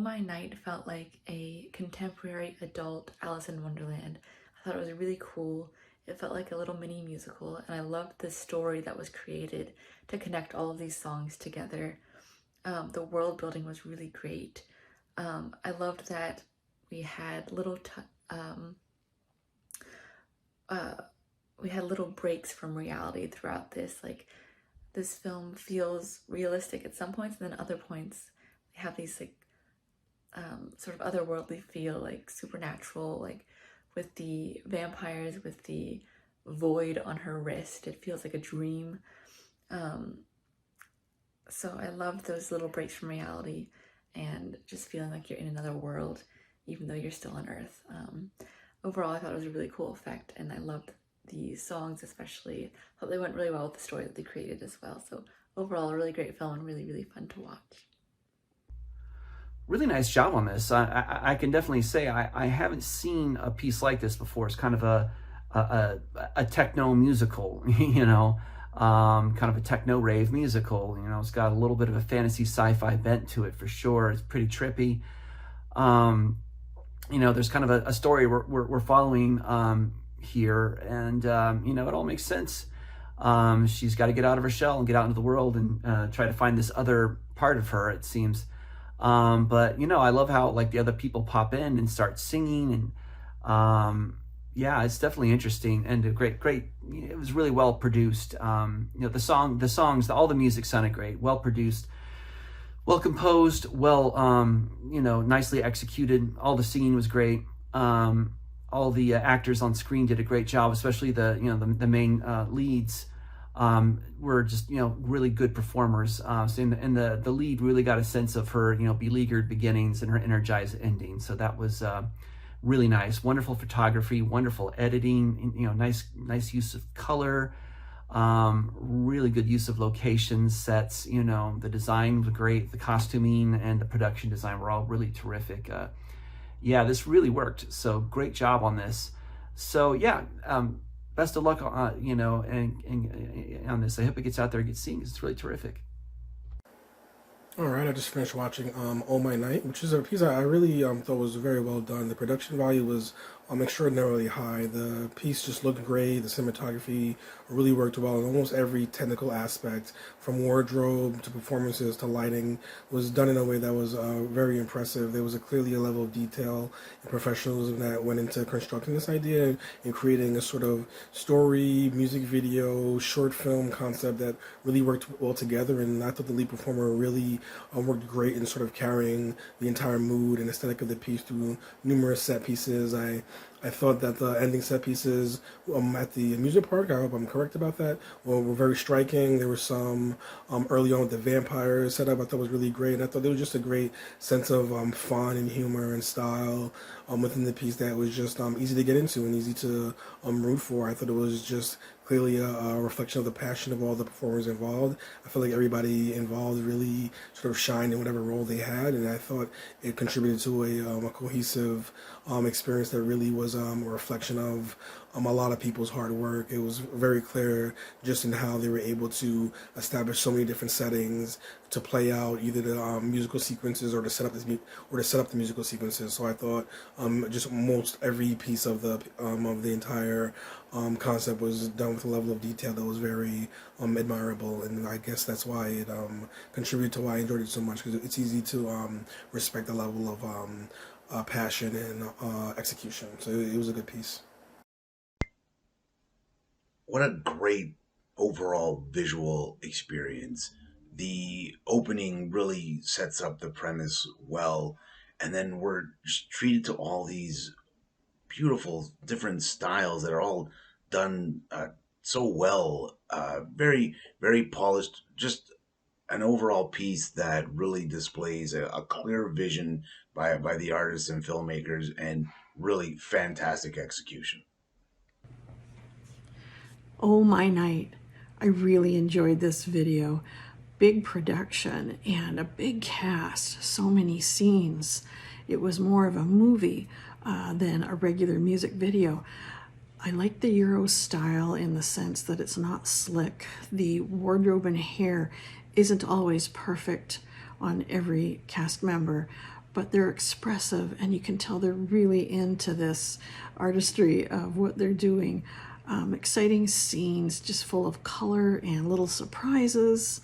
My Night felt like a contemporary adult Alice in Wonderland. I thought it was really cool. It felt like a little mini musical, and I loved the story that was created to connect all of these songs together. The world building was really great. I loved that we had we had little breaks from reality throughout this. Like, this film feels realistic at some points, and then other points they have these like sort of otherworldly feel, like supernatural, like with the vampires, with the void on her wrist. It feels like a dream. So I loved those little breaks from reality and just feeling like you're in another world, even though you're still on Earth. Overall, I thought it was a really cool effect, and I loved the songs especially. I thought they went really well with the story that they created as well. So overall, a really great film and really, really fun to watch. Really nice job on this. I can definitely say I haven't seen a piece like this before. It's kind of a techno musical, you know, kind of a techno rave musical. You know, it's got a little bit of a fantasy sci-fi bent to it for sure. It's pretty trippy. You know, there's kind of a story we're following here, and you know, it all makes sense. She's got to get out of her shell and get out into the world and try to find this other part of her, it seems. But you know, I love how like the other people pop in and start singing, and yeah, it's definitely interesting and a great. It was really well produced. You know, the songs, all the music sounded great, well produced, well composed, well, you know, nicely executed. All the singing was great. All the actors on screen did a great job, especially the main leads. Were just, you know, really good performers. So the lead really got a sense of her, you know, beleaguered beginnings and her energized ending. So that was really nice. Wonderful photography, wonderful editing, you know, nice use of color, really good use of locations, sets. You know, the design was great. The costuming and the production design were all really terrific. Yeah, this really worked. So great job on this. So yeah. Best of luck, you know, and on this. I hope it gets out there and gets seen. It's really terrific. All right, I just finished watching Oh My Night, which is a piece I really thought was very well done. The production value was extraordinarily high. The piece just looked great. The cinematography really worked well, and almost every technical aspect, from wardrobe to performances to lighting, was done in a way that was very impressive. There was clearly a level of detail and professionalism that went into constructing this idea and creating a sort of story, music video, short film concept that really worked well together. And I thought the lead performer really worked great in sort of carrying the entire mood and aesthetic of the piece through numerous set pieces. I thought that the ending set pieces at the amusement park, I hope I'm correct about that, were very striking. There was some early on with the vampires setup I thought was really great. And I thought there was just a great sense of fun and humor and style within the piece that was just easy to get into and easy to root for. I thought it was just clearly a reflection of the passion of all the performers involved. I feel like everybody involved really sort of shined in whatever role they had, and I thought it contributed to a cohesive experience that really was a reflection of a lot of people's hard work. It was very clear just in how they were able to establish so many different settings to play out either the musical sequences or to set up the musical sequences. So I thought just most every piece of the entire concept was done with a level of detail that was very admirable, and I guess that's why it contributed to why I enjoyed it so much, because it's easy to respect the level of passion and execution. So it was a good piece. What a great overall visual experience. The opening really sets up the premise well, and then we're just treated to all these beautiful different styles that are all done so well. Very, very polished. Just an overall piece that really displays a clear vision by the artists and filmmakers, and really fantastic execution. Oh My Night. I really enjoyed this video. Big production and a big cast, so many scenes. It was more of a movie than a regular music video. I like the Euro style in the sense that it's not slick. The wardrobe and hair isn't always perfect on every cast member, but they're expressive, and you can tell they're really into this artistry of what they're doing. Exciting scenes, just full of color and little surprises,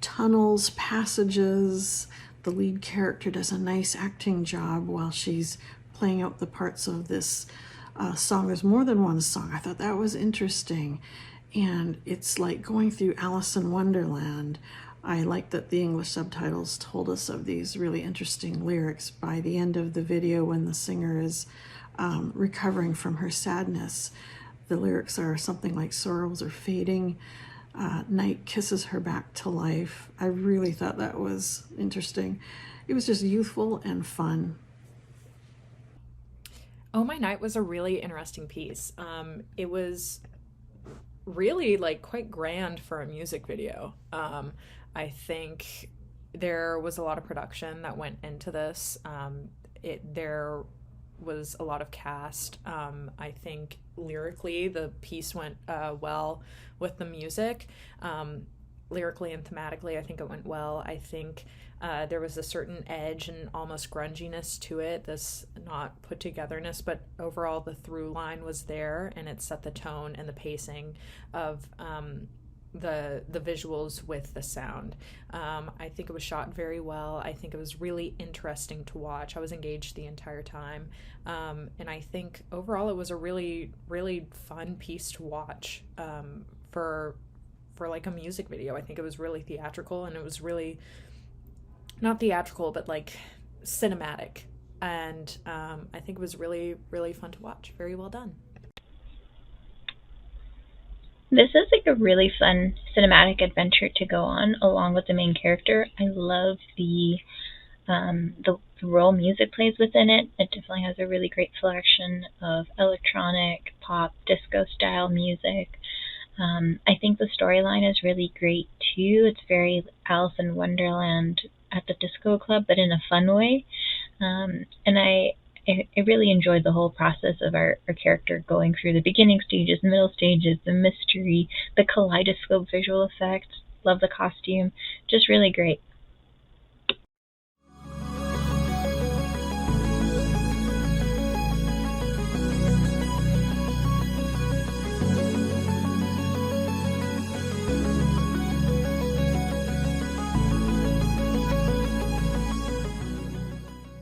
tunnels, passages. The lead character does a nice acting job while she's playing out the parts of this song. There's more than one song. I thought that was interesting. And it's like going through Alice in Wonderland. I like that the English subtitles told us of these really interesting lyrics. By the end of the video, when the singer is recovering from her sadness, the lyrics are something like sorrows are fading, night kisses her back to life. I really thought that was interesting. It was just youthful and fun. Oh My Night was a really interesting piece. It was really like quite grand for a music video. I think there was a lot of production that went into this. There was a lot of cast. I think lyrically the piece went well with the music. Lyrically and thematically, I think it went well. I think there was a certain edge and almost grunginess to it, this not put togetherness, but overall the through line was there, and it set the tone and the pacing of the visuals with the sound. I think it was shot very well. I think it was really interesting to watch. I was engaged the entire time. And I think overall it was a really, really fun piece to watch for like a music video. I think it was really theatrical, and it was really not theatrical, but like cinematic. And I think it was really, really fun to watch. Very well done. This is like a really fun cinematic adventure to go on along with the main character. I love the role music plays within it. It definitely has a really great selection of electronic, pop, disco style music. I think the storyline is really great too. It's very Alice in Wonderland at the Disco Club, but in a fun way. And I really enjoyed the whole process of our character going through the beginning stages, middle stages, the mystery, the kaleidoscope visual effects. Love the costume. Just really great.